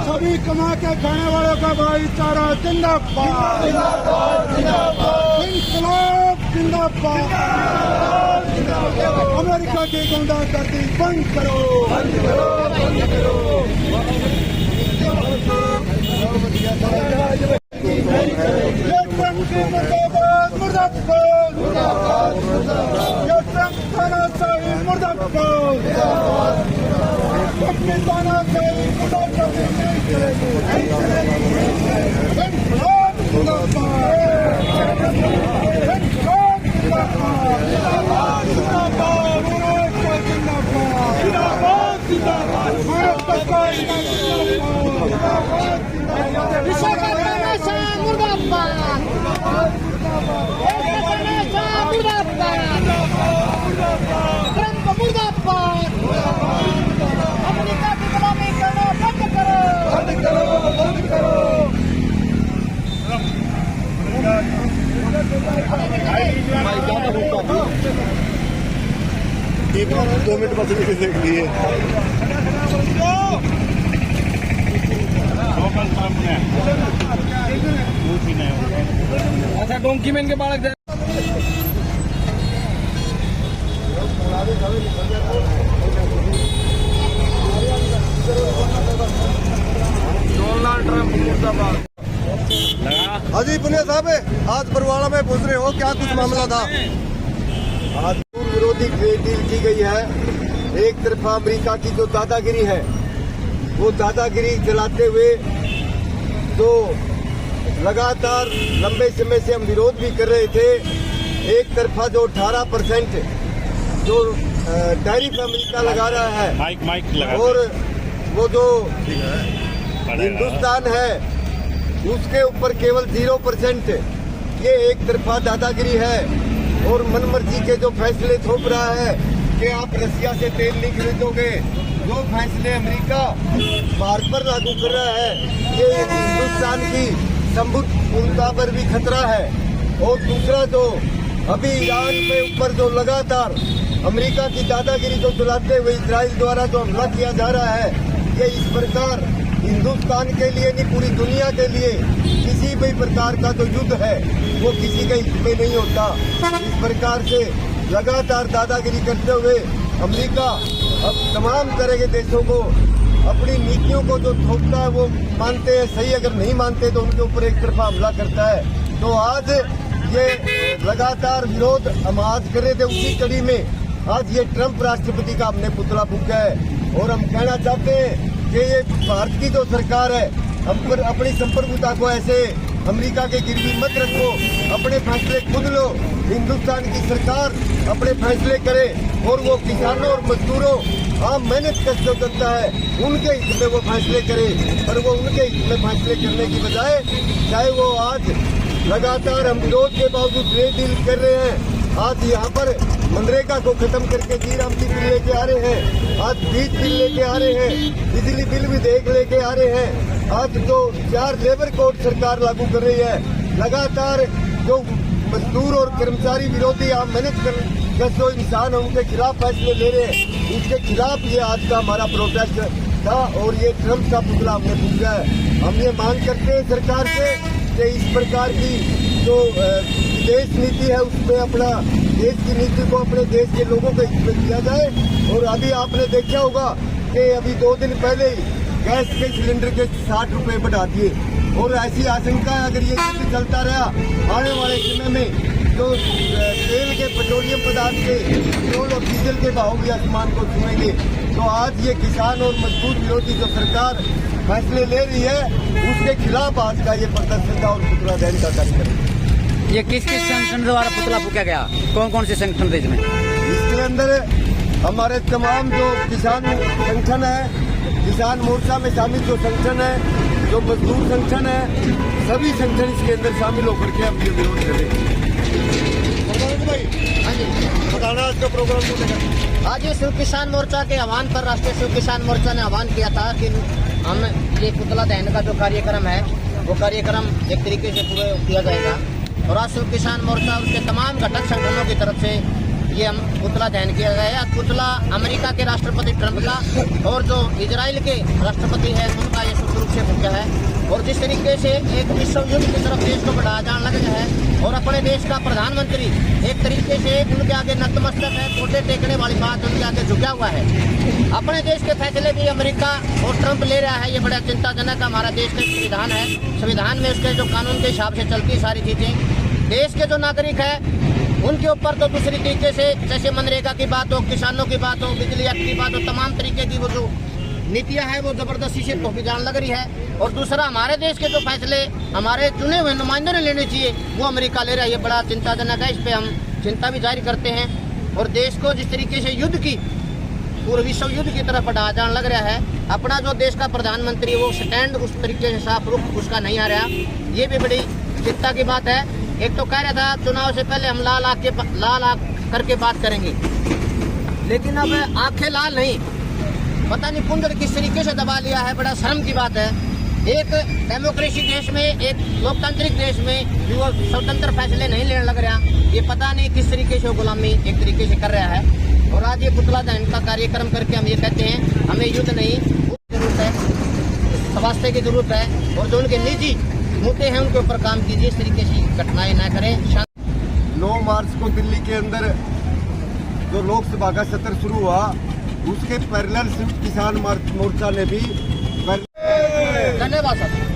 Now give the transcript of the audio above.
सभी कमा के खाने वालों का भाईचारा जिंदाबाद, इंकलाब जिंदाबाद, अमेरिका की गुंडागर्दी बंद करो, मुर्दाबाद मुर्दाबाद, ये ट्रंप तानाशाही मुर्दाबाद, अपनी तानाशाही मुर्दाबाद, इंकलाब दो मिनट बस देख लिए। अच्छा डोंकी मैन के बालक डोनाल्ड ट्रंप मुर्दाबाद। हाजी पुनिया साहब, आज बरवाड़ा में पूछ रहे हो क्या कुछ मामला था? आज विरोधी ट्रेड डील की गई है। एक तरफा अमेरिका की जो दादागिरी है, वो दादागिरी चलाते हुए तो लगातार लंबे समय से हम विरोध भी कर रहे थे। एक तरफा जो 18% जो टैरिफ अमेरिका लगा रहा है, माइक लगा, और वो जो हिंदुस्तान है उसके ऊपर केवल 0%, ये एक तरफा दादागिरी है। और मनमर्जी के जो फैसले थोप रहा है कि आप रसिया से तेल नहीं खरीदोगे, जो फैसले अमेरिका भारत पर लागू कर रहा है, ये हिंदुस्तान की संपूर्णता पर भी खतरा है। और दूसरा जो अभी ईरान के ऊपर जो लगातार अमेरिका की दादागिरी जो चलाते हुए इजराइल द्वारा जो हमला किया जा रहा है, ये इस प्रकार हिंदुस्तान के लिए नहीं पूरी दुनिया के लिए किसी भी प्रकार का जो युद्ध है वो किसी के हित में नहीं होता। इस प्रकार से लगातार दादागिरी करते हुए अमेरिका अब तमाम तरह के देशों को अपनी नीतियों को जो थोपता है वो मानते हैं सही, अगर नहीं मानते तो उनके ऊपर एक तरफा हमला करता है। तो आज ये लगातार विरोध हम आज कर रहे थे, उसी कड़ी में आज ये ट्रंप राष्ट्रपति का हमने पुतला फूंका है। और हम कहना चाहते हैं कि ये भारत की जो सरकार है, अपनी संप्रभुता को ऐसे अमेरिका के गिरवी मत रखो, अपने फैसले खुद लो। हिंदुस्तान की सरकार अपने फैसले करे और वो किसानों और मजदूरों आम मेहनत कश जो करता है उनके हित में वो फैसले करे। पर वो उनके हित में फैसले करने की बजाय चाहे वो आज लगातार हम विरोध के बावजूद ट्रेड डील कर रहे हैं, आज यहाँ पर मनरेगा को खत्म करके जीरामती बिल लेके आ रहे हैं, आज बीज बिल लेके आ रहे हैं, बिजली बिल भी देख लेके आ रहे हैं। आज जो 4 लेबर कोड सरकार लागू कर रही है, लगातार जो मजदूर और कर्मचारी विरोधी आम मेहनत कर जो इंसान है उनके खिलाफ फैसले ले रहे हैं, उसके खिलाफ ये आज का हमारा प्रोटेस्ट था। और ये ट्रंप का पुतला हमने फूंका है। हम ये मांग करते हैं सरकार से कि इस प्रकार की जो विदेश नीति है उसमें अपना देश की नीति को अपने देश के लोगों को हित में किया जाए। और अभी आपने देखा होगा कि अभी 2 दिन पहले ही गैस के सिलेंडर के 60 रुपए बढ़ा दिए। और ऐसी आशंका है अगर ये युद्ध चलता रहा आने वाले समय में तो तेल के पेट्रोलियम पदार्थ के पेट्रोल और डीजल के भाव भी आसमान को छूएंगे। तो आज ये किसान और मजदूर विरोधी जो सरकार फैसले ले रही है उसके खिलाफ आज का ये प्रदर्शन था और पुतला दहन का कार्यक्रम। ये किस किस संगठन द्वारा पुतला फूका गया, कौन कौन से संगठन थे इसमें? इसके अंदर हमारे तमाम जो किसान संगठन है, किसान मोर्चा में शामिल जो संगठन है, जो मजदूर संगठन है, सभी संगठन इसके अंदर शामिल होकर के हम ये विरोध करें। बताना आज का प्रोग्राम आज ये शिव किसान मोर्चा के आह्वान पर राष्ट्रीय शिव किसान मोर्चा ने आह्वान किया था कि हम ये पुतला दहन का जो कार्यक्रम है वो कार्यक्रम एक तरीके से पूरे किया जाएगा। और आज शिव किसान मोर्चा उसके तमाम घटक संगठनों की तरफ से ये हम पुतला दहन किया गया है। पुतला अमेरिका के राष्ट्रपति ट्रंप का और जो इजराइल के राष्ट्रपति है उनका ये सूक्ष्म रूप से चुका है और जिस तरीके से एक विश्व युद्ध की तरफ देश को बढ़ाया जाने लग गया है और अपने देश का प्रधानमंत्री एक तरीके से उनके आगे नतमस्तक है, गोटे टेकने वाली बात उनके आगे झुका हुआ है। अपने देश के फैसले भी अमेरिका और ट्रंप ले रहा है, ये बड़ा चिंताजनक है। हमारा देश का संविधान है, संविधान में उसके जो कानून के हिसाब से चलती है सारी चीज़ें। देश के जो नागरिक है उनके ऊपर तो दूसरी तरीके से जैसे मनरेगा की बात हो, किसानों की बात हो, बिजली एक्ट की बात हो, तमाम तरीके की वो जो नीतियां हैं वो जबरदस्ती से थोपी जाने लग रही है। और दूसरा हमारे देश के जो फैसले हमारे चुने हुए नुमाइंदों ने लेने चाहिए वो अमेरिका ले रहा है, ये बड़ा चिंताजनक है। इस पर हम चिंता भी जाहिर करते हैं और देश को जिस तरीके से युद्ध की पूरे विश्व युद्ध की तरफ बढ़ाया जाने लग रहा है, अपना जो देश का प्रधानमंत्री वो स्टैंड उस तरीके से साफ रुख उसका नहीं आ रहा, ये भी बड़ी चिंता की बात है। एक तो कह रहा था चुनाव से पहले हम लाल आँख करके बात करेंगे, लेकिन अब आंखें लाल नहीं, पता नहीं कुंडल किस तरीके से दबा लिया है। बड़ा शर्म की बात है, एक डेमोक्रेसी देश में, एक लोकतांत्रिक देश में जो स्वतंत्र फैसले नहीं लेने लग रहा, ये पता नहीं किस तरीके से गुलामी एक तरीके से कर रहा है। और आज ये पुतला दहन का कार्यक्रम करके हम ये कहते हैं हमें युद्ध नहीं जरूरत है, स्वास्थ्य की जरूरत है और जो उनके निजी मुद्दे हैं उनके ऊपर काम कीजिए, इस तरीके से घटनाएं न करें। 9 मार्च को दिल्ली के अंदर जो लोकसभा का सत्र शुरू हुआ उसके पैरेलल किसान मोर्चा ने भी धन्यवाद सर।